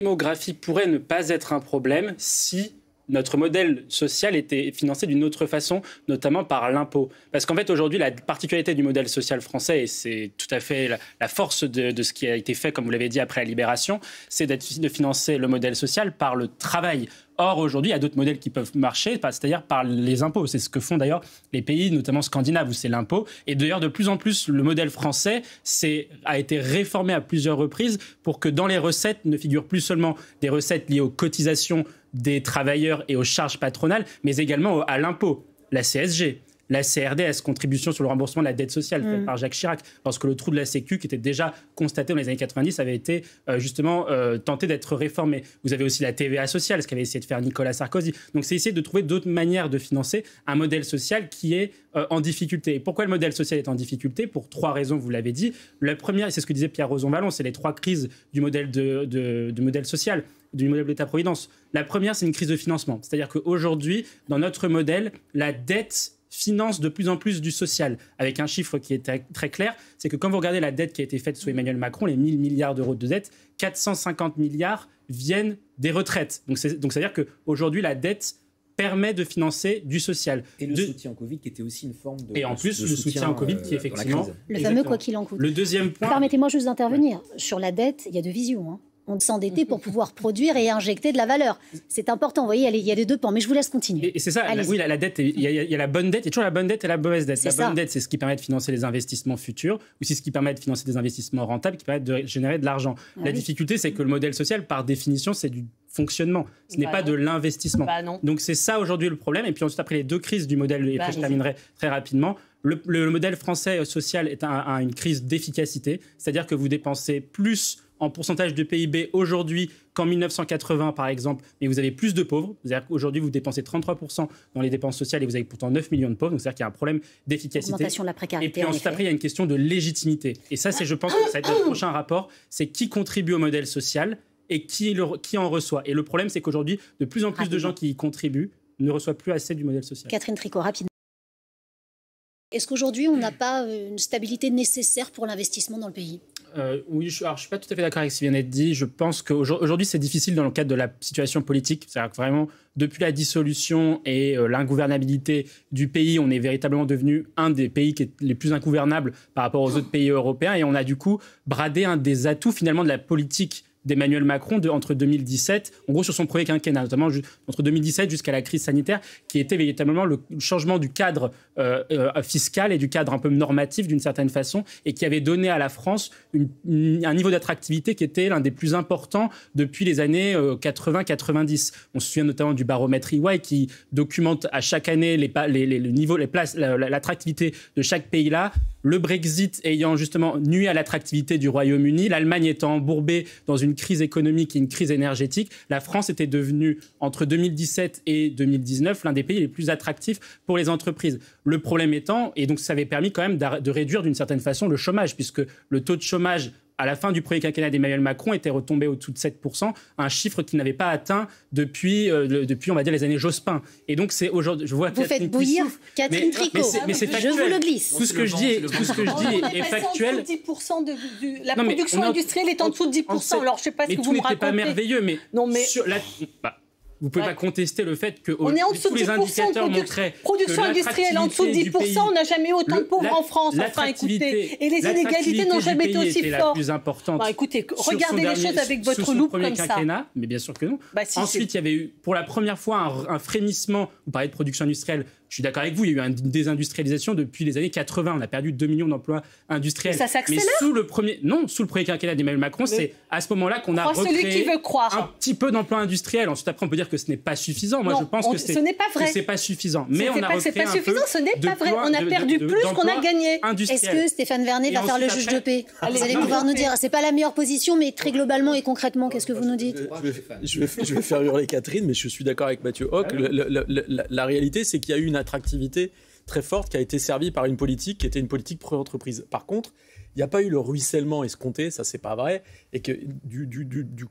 démographie pourrait ne pas être un problème si notre modèle social était financé d'une autre façon, notamment par l'impôt. Parce qu'en fait, aujourd'hui, la particularité du modèle social français, et c'est tout à fait la force de ce qui a été fait, comme vous l'avez dit, après la Libération, c'est de financer le modèle social par le travail. Or, aujourd'hui, il y a d'autres modèles qui peuvent marcher, c'est-à-dire par les impôts. C'est ce que font d'ailleurs les pays, notamment scandinaves, où c'est l'impôt. Et d'ailleurs, de plus en plus, le modèle français a été réformé à plusieurs reprises pour que dans les recettes ne figurent plus seulement des recettes liées aux cotisations des travailleurs et aux charges patronales, mais également à l'impôt, la CSG. La CRDS, contribution sur le remboursement de la dette sociale, faite par Jacques Chirac, lorsque le trou de la Sécu, qui était déjà constaté dans les années 90, avait été justement tenté d'être réformé. Vous avez aussi la TVA sociale, ce qu'avait essayé de faire Nicolas Sarkozy. Donc c'est essayer de trouver d'autres manières de financer un modèle social qui est en difficulté. Et pourquoi le modèle social est en difficulté? Pour 3 raisons, vous l'avez dit. La première, c'est ce que disait Pierre Rosanvallon, c'est les 3 crises du modèle de modèle social, du modèle d'État-providence. La première, c'est une crise de financement. C'est-à-dire qu'aujourd'hui, dans notre modèle, la dette finance de plus en plus du social, avec un chiffre qui est très clair, c'est que quand vous regardez la dette qui a été faite sous Emmanuel Macron, les 1000 milliards d'euros de dette, 450 milliards viennent des retraites. Donc c'est-à-dire qu'aujourd'hui, la dette permet de financer du social. Et le soutien en Covid qui était aussi une forme de... Et en plus, le soutien en Covid qui effectivement... Le fameux quoi qu'il en coûte. Le deuxième point... Permettez-moi juste d'intervenir. Sur la dette, il y a 2 visions, hein. On s'endettait pour pouvoir produire et injecter de la valeur. C'est important, vous voyez, il y a les 2 pans. Mais je vous laisse continuer. Et c'est ça, oui, la dette, il y a la bonne dette, il y a toujours la bonne dette et la mauvaise dette. La bonne dette, c'est ce qui permet de financer les investissements futurs, ou c'est ce qui permet de financer des investissements rentables, qui permettent de générer de l'argent. La difficulté, c'est que le modèle social, par définition, c'est du fonctionnement. Ce n'est pas de l'investissement. Donc c'est ça aujourd'hui le problème. Et puis ensuite, après les 2 crises du modèle, et puis je terminerai très rapidement, le modèle français social est une crise d'efficacité, c'est-à-dire que vous dépensez plus en pourcentage de PIB aujourd'hui qu'en 1980, par exemple, mais vous avez plus de pauvres. C'est-à-dire qu'aujourd'hui, vous dépensez 33% dans les dépenses sociales et vous avez pourtant 9 millions de pauvres. Donc, c'est-à-dire qu'il y a un problème d'efficacité. Augmentation de la précarité. Et puis ensuite, après, il y a une question de légitimité. Et ça, je pense que ça va être le prochain rapport. C'est qui contribue au modèle social et qui en reçoit. Et le problème, c'est qu'aujourd'hui, de plus en plus de gens qui y contribuent ne reçoivent plus assez du modèle social. Catherine Tricot, rapidement. Est-ce qu'aujourd'hui, on n'a pas une stabilité nécessaire pour l'investissement dans le pays ? Oui, je ne suis pas tout à fait d'accord avec ce qui vient d'être dit. Je pense qu'aujourd'hui, c'est difficile dans le cadre de la situation politique. C'est-à-dire que vraiment, depuis la dissolution et l'ingouvernabilité du pays, on est véritablement devenu un des pays les plus ingouvernables par rapport aux autres pays européens. Et on a du coup bradé un des atouts finalement de la politique d'Emmanuel Macron entre 2017, en gros sur son premier quinquennat, notamment entre 2017 jusqu'à la crise sanitaire, qui était véritablement le changement du cadre fiscal et du cadre un peu normatif d'une certaine façon, et qui avait donné à la France un niveau d'attractivité qui était l'un des plus importants depuis les années 80-90. On se souvient notamment du baromètre EY qui documente à chaque année le niveau, les places, l'attractivité de chaque pays là. Le Brexit ayant justement nui à l'attractivité du Royaume-Uni, l'Allemagne étant embourbée dans une crise économique et une crise énergétique, la France était devenue, entre 2017 et 2019, l'un des pays les plus attractifs pour les entreprises. Le problème étant, et donc ça avait permis quand même de réduire d'une certaine façon le chômage, puisque le taux de chômage à la fin du premier quinquennat d'Emmanuel Macron était retombé au-dessous de 7%, un chiffre qu'il n'avait pas atteint depuis, on va dire, les années Jospin. Et donc, c'est aujourd'hui... Je vois vous faites bouillir Catherine Tricot. Mais c'est factuel. Je vous le glisse. Tout ce que je dis est factuel. La production industrielle est en dessous de 10%. Alors, je ne sais pas ce que vous me racontez. Mais tout n'était pas merveilleux, mais... Non, mais... Vous ne pouvez pas contester le fait que on est en dessous tous les indicateurs montraient production industrielle en dessous de 10%, on n'a jamais eu autant de pauvres en France. Enfin, écoutez, et les inégalités n'ont jamais été aussi fortes. La plus importante. Écoutez, regardez les choses avec votre loupe comme ça. Mais bien sûr que non. Ensuite, il y avait eu pour la première fois un frémissement. Vous parlez de production industrielle. Je suis d'accord avec vous, il y a eu une désindustrialisation depuis les années 80. On a perdu 2 millions d'emplois industriels. Mais ça s'accélère. Mais sous le premier quinquennat d'Emmanuel Macron, c'est à ce moment-là qu'on a recréé un petit peu d'emplois industriels. Ensuite, après, on peut dire que ce n'est pas suffisant. Moi, je pense que ce n'est pas vrai. C'est pas suffisant. Mais on a recréé un peu. Ce n'est pas vrai. On a perdu plus qu'on a gagné. Est-ce que Stéphane Vernet va faire le juge de paix? Vous allez pouvoir nous dire, c'est pas la meilleure position, mais très globalement et concrètement, qu'est-ce que vous nous dites? Je vais faire hurler Catherine, mais je suis d'accord avec Mathieu Hoc. La réalité, c'est qu'il y a eu une attractivité très forte qui a été servie par une politique qui était une politique pro-entreprise. Par contre, il n'y a pas eu le ruissellement escompté, ça c'est pas vrai, et que du coup